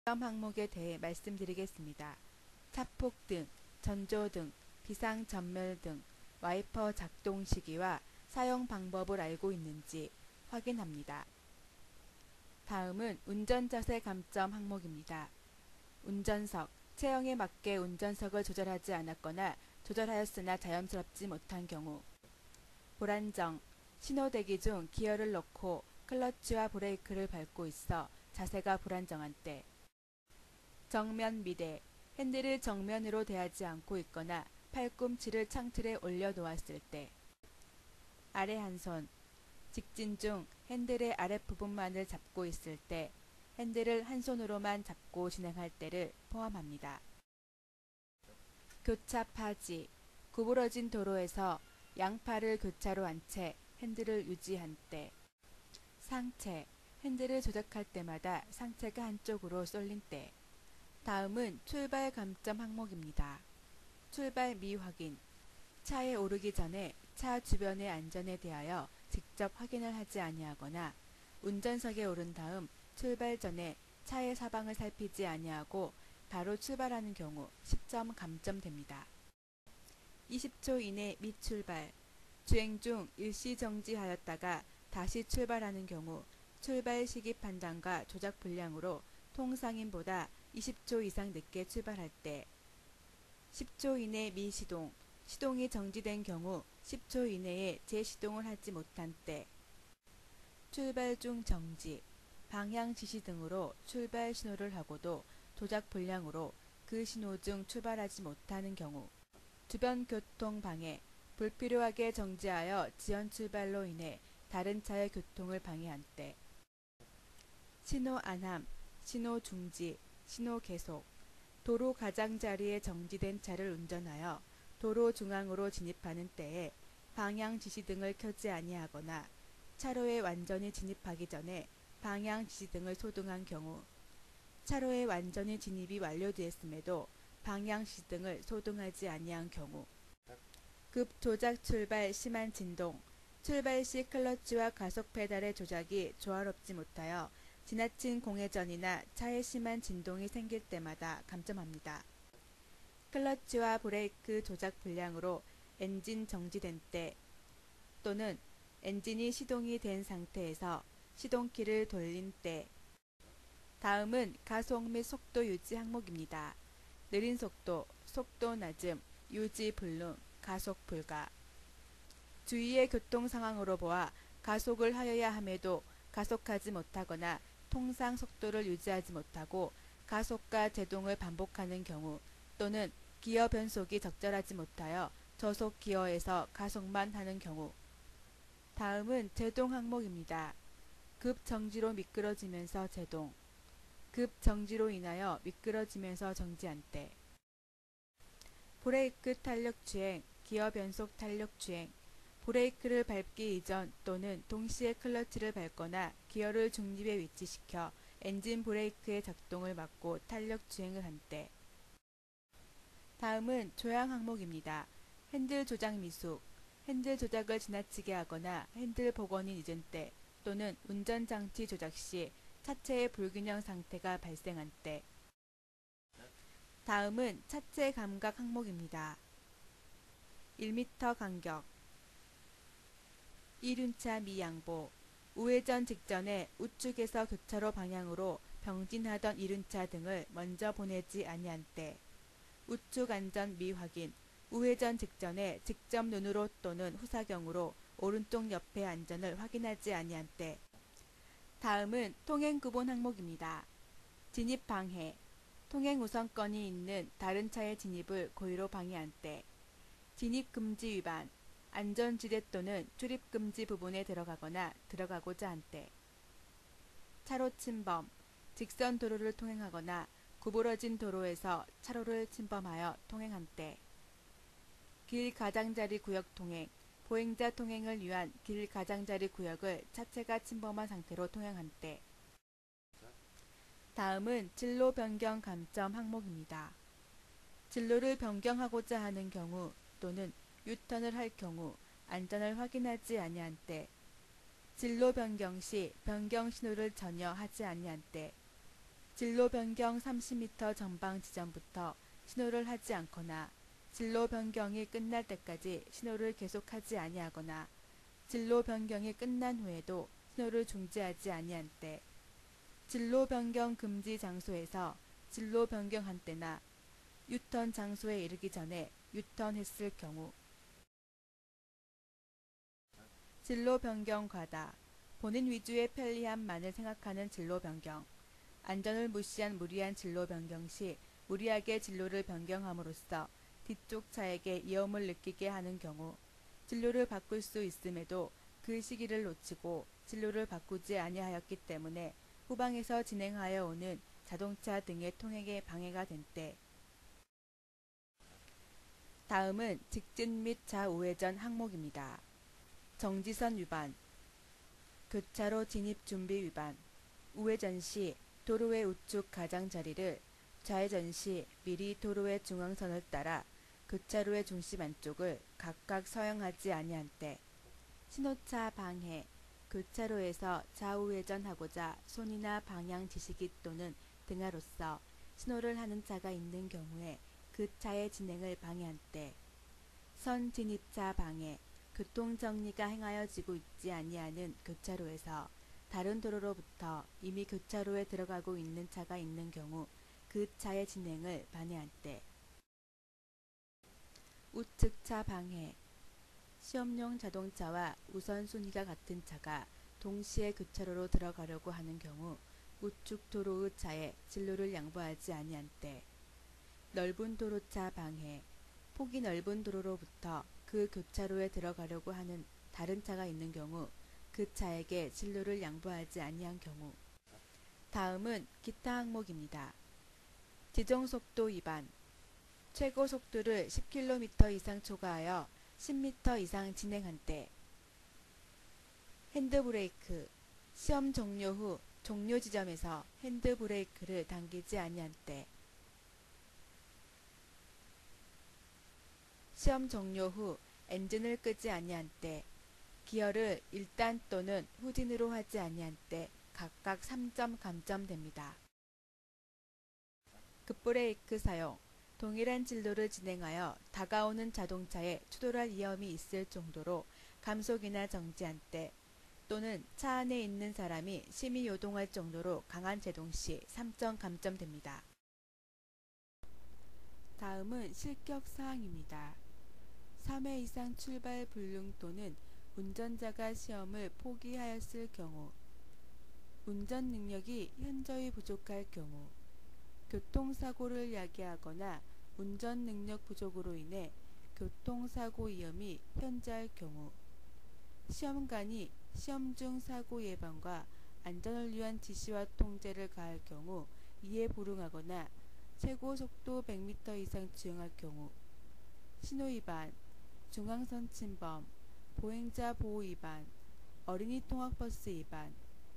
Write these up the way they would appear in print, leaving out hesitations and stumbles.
다음 항목에 대해 말씀드리겠습니다. 차폭등, 전조등, 비상전멸등, 와이퍼 작동 시기와 사용 방법을 알고 있는지 확인합니다. 다음은 운전자세 감점 항목입니다. 운전석, 체형에 맞게 운전석을 조절하지 않았거나 조절하였으나 자연스럽지 못한 경우. 불안정, 신호 대기 중 기어를 넣고 클러치와 브레이크를 밟고 있어 자세가 불안정한 때. 정면 미대, 핸들을 정면으로 대하지 않고 있거나 팔꿈치를 창틀에 올려 놓았을 때. 아래 한 손, 직진 중 핸들의 아랫부분만을 잡고 있을 때, 핸들을 한 손으로만 잡고 진행할 때를 포함합니다. 교차 파지, 구부러진 도로에서 양팔을 교차로 한 채 핸들을 유지한 때. 상체, 핸들을 조작할 때마다 상체가 한쪽으로 쏠린 때. 다음은 출발 감점 항목입니다. 출발 미확인, 차에 오르기 전에 차 주변의 안전에 대하여 직접 확인을 하지 아니하거나 운전석에 오른 다음 출발 전에 차의 사방을 살피지 아니하고 바로 출발하는 경우 10점 감점됩니다. 20초 이내 미출발, 주행 중 일시 정지하였다가 다시 출발하는 경우 출발 시기 판단과 조작 불량으로 통상인보다 20초 이상 늦게 출발할 때. 10초 이내 미시동, 시동이 정지된 경우 10초 이내에 재시동을 하지 못한 때. 출발 중 정지, 방향 지시 등으로 출발 신호를 하고도 조작 불량으로 그 신호 중 출발하지 못하는 경우. 주변 교통 방해, 불필요하게 정지하여 지연 출발로 인해 다른 차의 교통을 방해한 때. 신호 안함, 신호 중지, 신호 계속, 도로 가장자리에 정지된 차를 운전하여 도로 중앙으로 진입하는 때에 방향 지시 등을 켜지 아니하거나 차로에 완전히 진입하기 전에 방향 지시 등을 소등한 경우. 차로에 완전히 진입이 완료되었음에도 방향 지시 등을 소등하지 아니한 경우. 급 조작 출발 심한 진동, 출발 시 클러치와 가속 페달의 조작이 조화롭지 못하여 지나친 공회전이나 차에 심한 진동이 생길 때마다 감점합니다. 클러치와 브레이크 조작 불량으로 엔진 정지된 때 또는 엔진이 시동이 된 상태에서 시동키를 돌린 때. 다음은 가속 및 속도 유지 항목입니다. 느린 속도, 속도 낮음, 유지 불능, 가속 불가. 주위의 교통 상황으로 보아 가속을 하여야 함에도 가속하지 못하거나 통상 속도를 유지하지 못하고 가속과 제동을 반복하는 경우 또는 기어 변속이 적절하지 못하여 저속 기어에서 가속만 하는 경우. 다음은 제동 항목입니다. 급 정지로 미끄러지면서 제동, 급 정지로 인하여 미끄러지면서 정지한 때. 브레이크 탄력 주행, 기어 변속 탄력 주행, 브레이크를 밟기 이전 또는 동시에 클러치를 밟거나 기어를 중립에 위치시켜 엔진 브레이크의 작동을 막고 탄력 주행을 한 때. 다음은 조향 항목입니다. 핸들 조작 미숙, 핸들 조작을 지나치게 하거나 핸들 복원이 늦은 때 또는 운전장치 조작 시 차체의 불균형 상태가 발생한 때. 다음은 차체 감각 항목입니다. 1m 간격, 이륜차 미양보, 우회전 직전에 우측에서 교차로 방향으로 병진하던 이륜차 등을 먼저 보내지 아니한 때. 우측 안전 미확인, 우회전 직전에 직접 눈으로 또는 후사경으로 오른쪽 옆의 안전을 확인하지 아니한 때. 다음은 통행 구분 항목입니다. 진입 방해, 통행 우선권이 있는 다른 차의 진입을 고의로 방해한 때. 진입 금지 위반, 안전지대 또는 출입금지 부분에 들어가거나 들어가고자 한 때. 차로 침범, 직선 도로를 통행하거나 구부러진 도로에서 차로를 침범하여 통행한 때. 길 가장자리 구역 통행, 보행자 통행을 위한 길 가장자리 구역을 차체가 침범한 상태로 통행한 때. 다음은 진로 변경 감점 항목입니다. 진로를 변경하고자 하는 경우 또는 유턴을 할 경우 안전을 확인하지 아니한 때. 진로 변경 시 변경 신호를 전혀 하지 아니한 때. 진로 변경 30m 전방 지점부터 신호를 하지 않거나 진로 변경이 끝날 때까지 신호를 계속하지 아니하거나 진로 변경이 끝난 후에도 신호를 중지하지 아니한 때, 진로 변경 금지 장소에서 진로 변경한 때나 유턴 장소에 이르기 전에 유턴했을 경우, 진로 변경 과다, 본인 위주의 편리함만을 생각하는 진로 변경, 안전을 무시한 무리한 진로 변경 시 무리하게 진로를 변경함으로써 뒤쪽 차에게 위험을 느끼게 하는 경우, 진로를 바꿀 수 있음에도 그 시기를 놓치고 진로를 바꾸지 아니하였기 때문에 후방에서 진행하여 오는 자동차 등의 통행에 방해가 된 때. 다음은 직진 및 좌우회전 항목입니다. 정지선 위반, 교차로 진입 준비 위반, 우회전 시 도로의 우측 가장자리를, 좌회전 시 미리 도로의 중앙선을 따라 교차로의 중심 안쪽을 각각 서행하지 아니한 때, 신호차 방해, 교차로에서 좌우회전하고자 손이나 방향 지시기 또는 등화로서 신호를 하는 차가 있는 경우에 그 차의 진행을 방해한 때, 선 진입차 방해, 교통정리가 행하여지고 있지 아니하는 교차로에서 다른 도로로부터 이미 교차로에 들어가고 있는 차가 있는 경우 그 차의 진행을 방해한 때, 우측차 방해, 시험용 자동차와 우선순위가 같은 차가 동시에 교차로로 들어가려고 하는 경우 우측 도로의 차에 진로를 양보하지 아니한 때, 넓은 도로차 방해, 폭이 넓은 도로로부터 그 교차로에 들어가려고 하는 다른 차가 있는 경우 그 차에게 진로를 양보하지 아니한 경우. 다음은 기타 항목입니다. 지정속도 위반, 최고 속도를 10km 이상 초과하여 10m 이상 진행한 때, 핸드브레이크, 시험 종료 후 종료 지점에서 핸드브레이크를 당기지 아니한 때, 시험 종료 후 엔진을 끄지 아니한 때, 기어를 1단 또는 후진으로 하지 아니한 때 각각 3점 감점됩니다. 급브레이크 사용, 동일한 진로를 진행하여 다가오는 자동차에 추돌할 위험이 있을 정도로 감속이나 정지한 때, 또는 차 안에 있는 사람이 심히 요동할 정도로 강한 제동 시 3점 감점됩니다. 다음은 실격 사항입니다. 3회 이상 출발 불능 또는 운전자가 시험을 포기하였을 경우, 운전 능력이 현저히 부족할 경우, 교통사고를 야기하거나 운전 능력 부족으로 인해 교통사고 위험이 현저할 경우, 시험관이 시험 중 사고 예방과 안전을 위한 지시와 통제를 가할 경우 이에 불응하거나 최고 속도 100m 이상 주행할 경우, 신호위반, 중앙선 침범, 보행자 보호 위반, 어린이 통학버스 위반,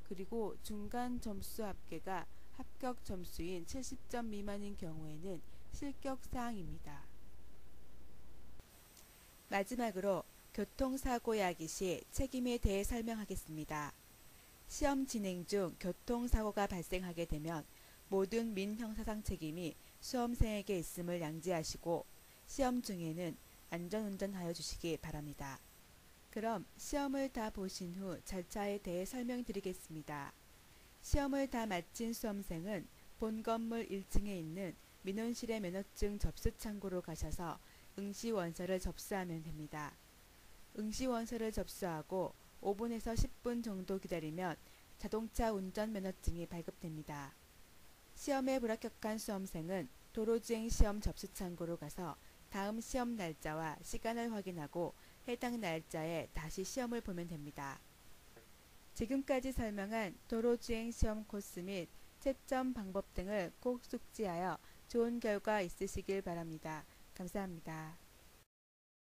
그리고 중간 점수 합계가 합격 점수인 70점 미만인 경우에는 실격 사항입니다. 마지막으로 교통사고 야기 시 책임에 대해 설명하겠습니다. 시험 진행 중 교통사고가 발생하게 되면 모든 민형사상 책임이 수험생에게 있음을 양지하시고 시험 중에는 안전운전하여 주시기 바랍니다. 그럼 시험을 다 보신 후 절차에 대해 설명드리겠습니다. 시험을 다 마친 수험생은 본 건물 1층에 있는 민원실의 면허증 접수 창구로 가셔서 응시원서를 접수하면 됩니다. 응시원서를 접수하고 5분에서 10분 정도 기다리면 자동차 운전 면허증이 발급됩니다. 시험에 불합격한 수험생은 도로주행 시험 접수 창구로 가서 다음 시험 날짜와 시간을 확인하고 해당 날짜에 다시 시험을 보면 됩니다. 지금까지 설명한 도로주행 시험 코스 및 채점 방법 등을 꼭 숙지하여 좋은 결과 있으시길 바랍니다. 감사합니다.